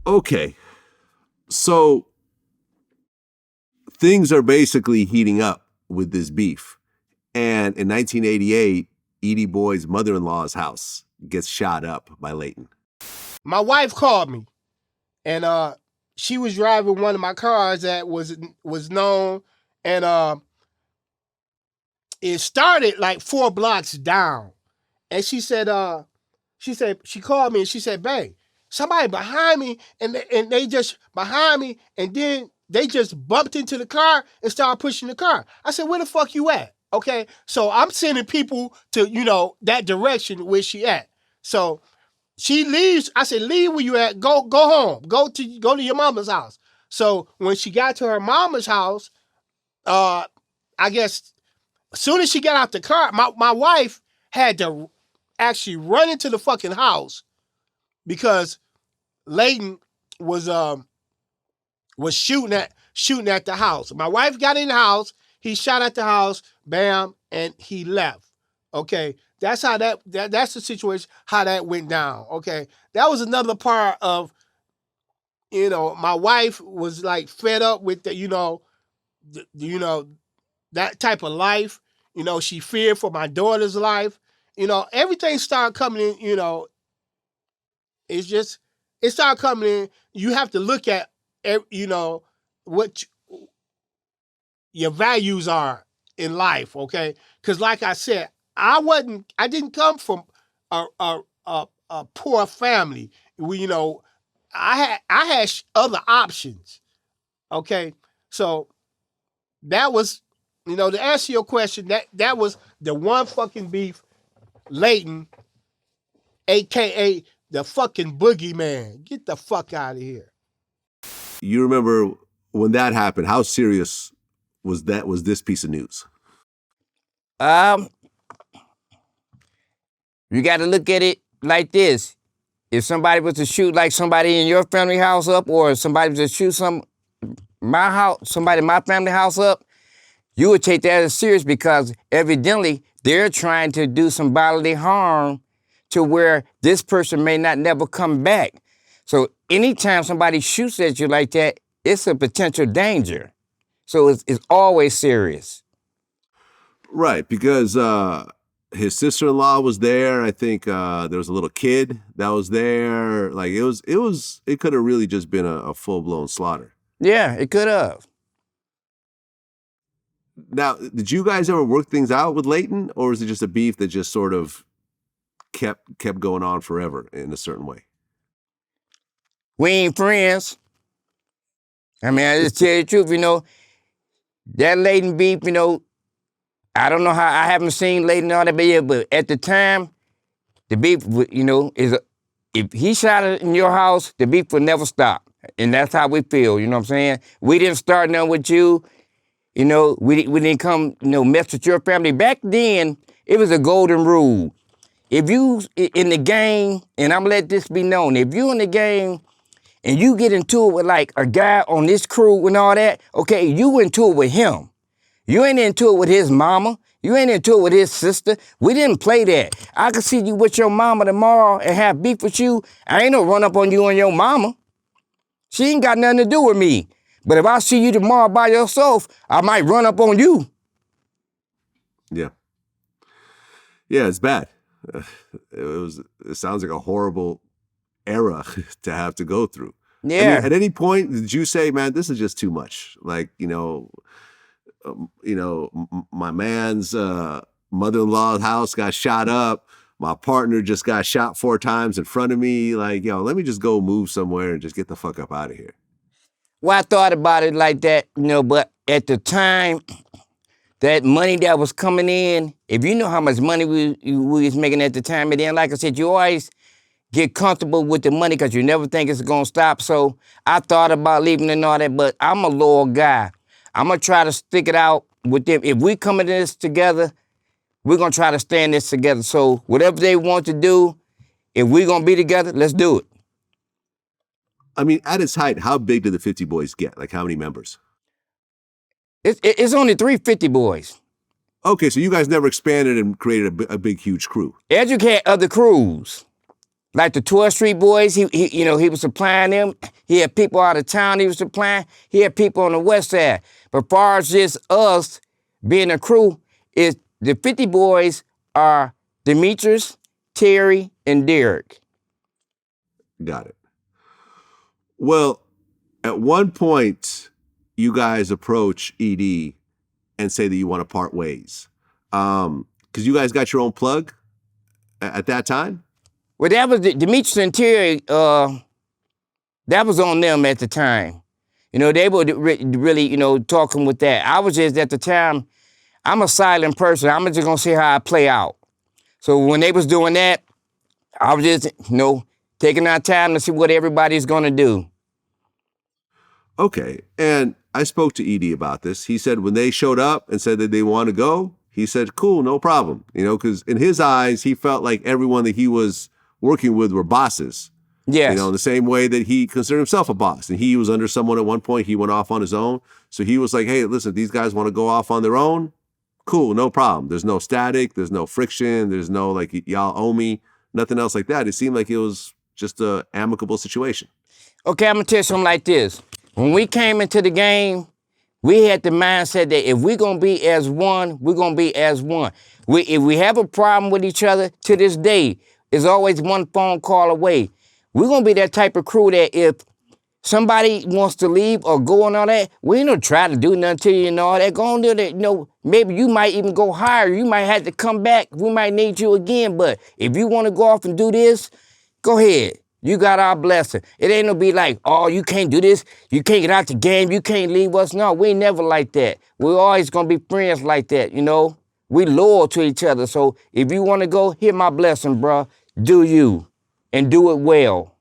Okay, so things are basically heating up with this beef. And in 1988, E.D Boyd's mother-in-law's house gets shot up by Layton. My wife called me, and she was driving one of my cars that was known, and it started like 4 blocks down. And she called me and she said, "Babe, somebody behind me, and they just behind me, and then they just bumped into the car and started pushing the car." I said, "Where the fuck you at?" Okay, so I'm sending people to, that direction where she at. So she leaves. I said, "Leave where you at. Go home. Go to your mama's house." So when she got to her mama's house, I guess as soon as she got out the car, my wife had to actually run into the fucking house because Layton was shooting at the house. My wife got in the house, he shot at the house, bam, and he left. Okay, that's how that's the situation, how that went down. Okay, that was another part of, my wife was like fed up with that type of life. She feared for my daughter's life. Everything started coming in. It started coming in. You have to look at, what your values are in life, okay? Because like I said, I didn't come from a poor family. I had other options, okay? So that was, to answer your question, that was the one fucking beef, Layton, AKA the fucking boogeyman. Get the fuck out of here. You remember when that happened, how serious was this piece of news? You got to look at it like this. If somebody was to shoot like somebody in your family house up, or somebody was to shoot somebody in my family house up, you would take that as serious, because evidently they're trying to do some bodily harm to where this person may not never come back. So anytime somebody shoots at you like that, it's a potential danger. So it's always serious. Right, because his sister-in-law was there. I think there was a little kid that was there. Like it could have really just been a full-blown slaughter. Yeah, it could have. Now, did you guys ever work things out with Layton, or is it just a beef that just sort of kept going on forever in a certain way? We ain't friends. I mean, I just tell you the truth, that Layton beef, I don't know how, I haven't seen Layton all that, but at the time, the beef, if he shot it in your house, the beef would never stop. And that's how we feel, you know what I'm saying? We didn't start nothing with you. We didn't come, mess with your family. Back then, it was a golden rule. If you in the game, and I'm gonna let this be known, if you in the game and you get into it with like a guy on this crew and all that, okay, you into it with him. You ain't into it with his mama. You ain't into it with his sister. We didn't play that. I could see you with your mama tomorrow and have beef with you. I ain't no run up on you and your mama. She ain't got nothing to do with me. But if I see you tomorrow by yourself, I might run up on you. Yeah. Yeah, it's bad. It sounds like a horrible era to have to go through. Yeah. I mean, at any point, did you say, man, this is just too much? Like, my man's mother-in-law's house got shot up. My partner just got shot 4 times in front of me. Like, let me just go move somewhere and just get the fuck up out of here. Well, I thought about it like that, but at the time, that money that was coming in, if you know how much money we was making at the time, and then, like I said, you always get comfortable with the money because you never think it's going to stop. So I thought about leaving and all that, but I'm a loyal guy. I'm going to try to stick it out with them. If we come into this together, we're going to try to stand this together. So whatever they want to do, if we're going to be together, let's do it. I mean, at its height, how big did the 50 Boys get? Like, how many members? It's only 350 boys. Okay, so you guys never expanded and created a big, huge crew. Educate other crews. Like the 12th Street Boys, he was supplying them. He had people out of town he was supplying. He had people on the west side. But far as just us being a crew, is the 50 Boys are Demetrius, Terry, and Derek. Got it. Well, at one point, you guys approach ED and say that you want to part ways. Because you guys got your own plug at that time? Well, that was Demetrius and Terry, that was on them at the time. You know, they were really, you know, talking with that. I was just, at the time, I'm a silent person. I'm just going to see how I play out. So when they was doing that, I was just, you know, taking our time to see what everybody's going to do. Okay. And I spoke to ED about this. He said when they showed up and said that they want to go, he said, cool, no problem. You know, because in his eyes, he felt like everyone that he was working with were bosses. Yes. You know, in the same way that he considered himself a boss. And he was under someone at one point. He went off on his own. So he was like, hey, listen, these guys want to go off on their own. Cool, no problem. There's no static. There's no friction. There's no like, y'all owe me. Nothing else like that. It seemed like it was just an amicable situation. Okay, I'm going to tell you something like this. When we came into the game, we had the mindset that if we're going to be as one, we're going to be as one. If we have a problem with each other, to this day, it's always one phone call away. We're going to be that type of crew that if somebody wants to leave or go and all that, we ain't gonna try to do nothing to you and all that. Go on do that. You know, maybe you might even go higher. You might have to come back. We might need you again. But if you want to go off and do this, go ahead. You got our blessing. It ain't gonna be like, oh, you can't do this. You can't get out the game. You can't leave us. No, we ain't never like that. We're always gonna be friends like that, you know? We loyal to each other. So if you want to go, here my blessing, bro. Do you and do it well.